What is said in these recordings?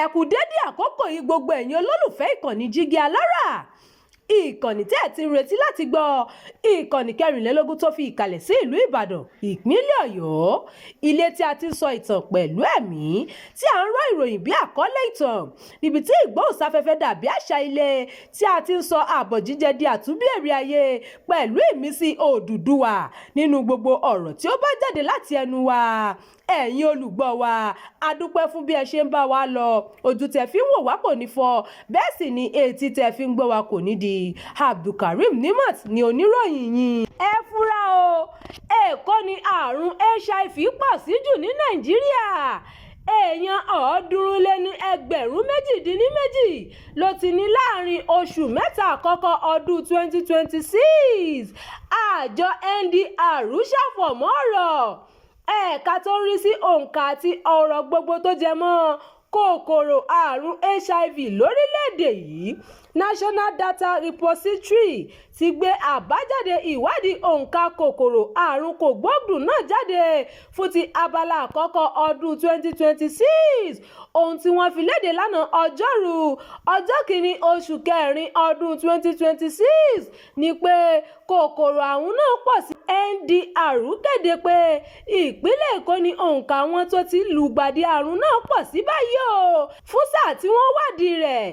ẹ kú dédé àkókò yìí gbogbo ẹ̀yin olólùfẹ́ ìkànnì Jígí Alára, ìkànnì tẹ́ ẹ̀ ti ń retí láti gbọ́, ìkànnì 24 tó fi ìkàlẹ̀ sí ìlú Ìbàdàn, ìpínlẹ̀ Ọ̀yọ́, ilé tí a ti ń sọ ìtàn pẹ̀lú ẹ̀mí, tí a ń rọ ìròyìn bí àkọ́lé ìtàn, níbi tí ìgbóhùnsáfẹ́fẹ́ dàbí àṣà ilé, tí a ti ń sọ àbọ̀ jíjẹ di àtúnbẹ̀rẹ̀ ayé pẹ̀lú ìmísí Odùduwà nínú gbogbo ọ̀rọ̀ tí ó bá jáde láti ẹnu wa. Ẹ̀yin olùgbọ́ wa, a dúpẹ́ fún bí ẹ ṣe ń bá wa lọ. Ojú tẹ́ fi ń wò wá kò ní fọ́, bẹ́ẹ̀ sì ni etí tẹ́ fi ń gbọ́ wa kò ní di. Abdulkareem Nimat ni oníròyìn yín. Ẹ fura o, Èkó ni àrùn HIV pọ̀ sí jù ní Nàìjíríà. Èèyàn 382 ló ti ní láàrin oṣù mẹ́ta àkọ́kọ́ ọdún 2026. Àjọ NDR ṣàfọ̀mọ́ ọ̀rọ̀ ẹ̀ka tó ń rí sí òǹkà àti ọ̀rọ̀ gbogbo tó jẹ mọ́ kòkòrò àrùn HIV lórílẹ̀‐èdè yìí, National Data Repository ti gbé àbájáde ìwádìí òǹkà kòkòrò àrùn kògbóògùn náà jáde fún ti abala àkọ́kọ́ ọdún 2026. Ohun tí wọ́n fi léde lánàá Ọjọ́rú ọjọ́ 1 oṣù kẹrin ọdún 2026 ni pé kòkòrò àrùn náà pọ̀ sí. NDR kéde pé ìpínlẹ̀ Èkó ni òǹkà wọn tó ti lùgbàdì àrùn náà pọ̀ sí báyìí o. Fún sáà tí wọ́n wádìí rẹ̀,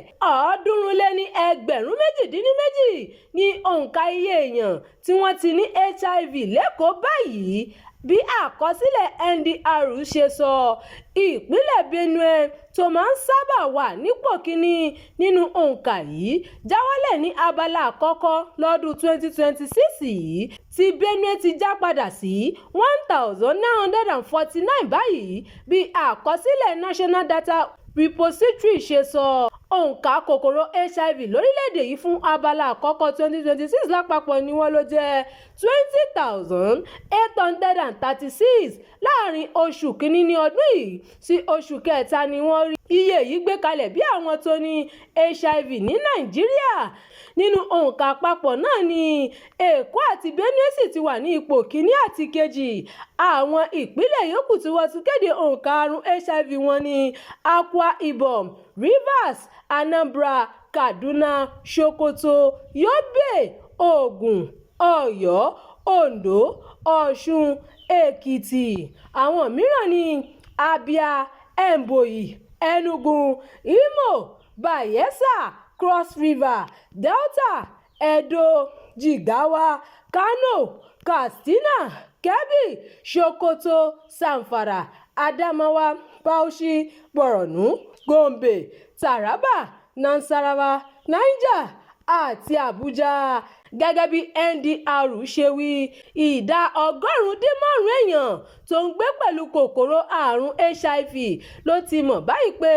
382 ní òǹkà iye èèyàn tí wọ́n ti ní HIV lẹ́kọ̀ọ́ báyìí. Bí àkọsílẹ̀ NDR ṣe sọ, ìpínlẹ̀ Benue tó máa ń sábà wà nípò kíní nínú òǹkà yìí já wálẹ̀ ní abala àkọ́kọ́ lọ́dún 2026 yìí, tí Benue ti já padà sí 1949 báyìí. Bí àkọsílẹ̀ National Data Repository ṣe sọ, òǹkà kòkòrò HIV lórílẹ̀‐èdè yìí fún abala àkọ́kọ́ 2026 lápapọ̀ ni wọ́n ló jẹ́ 20,836. Láàrin oṣù kìíní ní ọdún yìí sí oṣù kẹta ni wọ́n rí iye yìí gbé kalẹ̀ bí àwọn tó ní HIV ní Nàìjíríà. Nínú òǹkà àpapọ̀ náà ni Èkó àti Benue sì ti wà ní ipò kíní àti kejì. Àwọn ìpínlẹ̀ yòókù tí wọ́n ti kéde òǹkà àrùn HIV wọn ní Akwa Ibom, Rivers, Anambra, Kaduna, Sokoto, Yobe, Ògùn, Ọ̀yọ́, Ondo, Ọ̀ṣun, Èkìtì. Àwọn mìíràn ní Abia, Ebonyi, Enugu, Imo, Bayelsa, Cross River, Delta, Edo, Jigawa, Kano, Katsina, Kebbi, Sokoto, Zamfara, Adamawa, Bauchi, Borno, Gombe, Taraba, Nasarawa, Niger àti Abuja. Gẹ́gẹ́ bí NDR ṣe wí, ìdá 95 èèyàn tó ń gbé pẹ̀lú kòkòrò àrùn HIV ló ti mọ̀ báyìí pé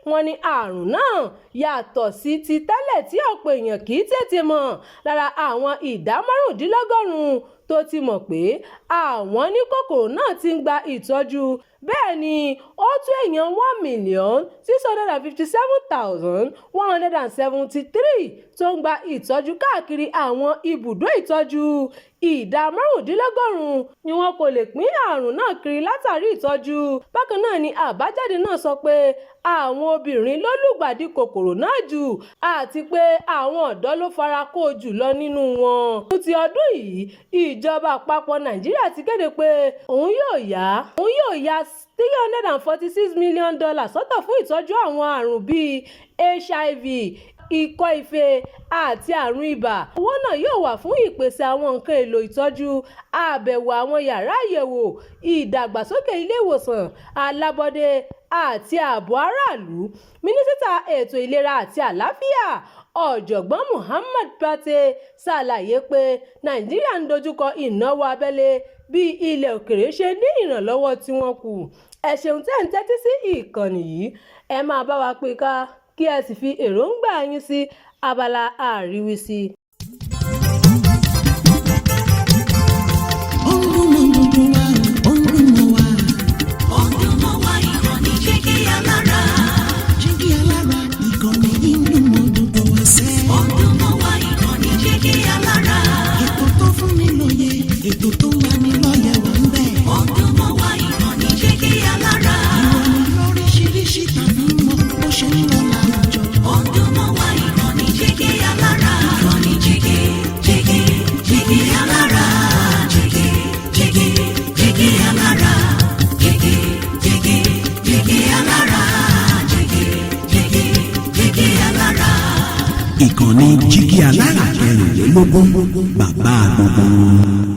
wọ́n ní àrùn náà, yàtọ̀ sí ti tẹ́lẹ̀ tí ọ̀pọ̀ èèyàn kì í tètè mọ̀. Lára àwọn ìdá 95 tó ti mọ̀ pé àwọn ní kòkòrò náà ti ń gba ìtọ́jú. Bẹ́ẹ̀ ni ó tó èèyàn 1,657,173 tó ń gba ìtọ́jú káàkiri àwọn ibùdó ìtọ́jú. Ìdá 95 ni wọn kò lè pín àrùn náà kiri látàrí ìtọ́jú. Bákan náà ni àbájáde náà sọ pé àwọn obìnrin ló lùgbàdì kòkòrò náà jù àti pé àwọn ọ̀dọ́ ló fara kó jù lọ nínú wọn. Fún ti ọdún yìí, ìjọba àpapọ̀ Nàìjíríà ti kéde pé òun yóò yá $346 million sọ́tọ̀ fún ìtọ́jú àwọn àrùn bíi HIV, ikọ́ ife àti àrùn ibà. Owó náà yóò wà fún ìpèsè àwọn nǹkan èlò ìtọ́jú, àbẹ̀wò àwọn yàrá àyẹ̀wò, ìdàgbàsókè ilé ìwòsàn alábọ́dé àti ààbò aráàlú. Mínísítà ètò ìlera àti àlàáfíà Ọ̀jọ̀gbọ́n Muhammad Pate ṣàlàyé pé Nàìjíríà ń dojúkọ ìnáwó abẹ́lé bí ilẹ̀ òkèrè ṣe ní ìrànlọ́wọ́ tí wọ́n kù. Ẹ ṣeun tẹ́ ń tẹ́tí sí ìkànnì yìí, ẹ máa bá wa pín ká kí ẹ sì fi èròǹgbà yín sí abala àríwísí. Jígí Alára ìkànnì inú mọ́dúndún wá sẹ́. Ọdúnmọ́ wa ìkànnì Jígí Alára. Ètò tó fún ni lóye, ètò tó wà ní lọ́yẹ̀ wà ń bẹ̀. Ọdúnmọ́ wa ìkànnì Jígí Alára. Ìròyìn lóríṣiríṣi tàbí mọ́ bó ṣe ń ìkànnì Jígí Alára 24 bàbá gbogbo.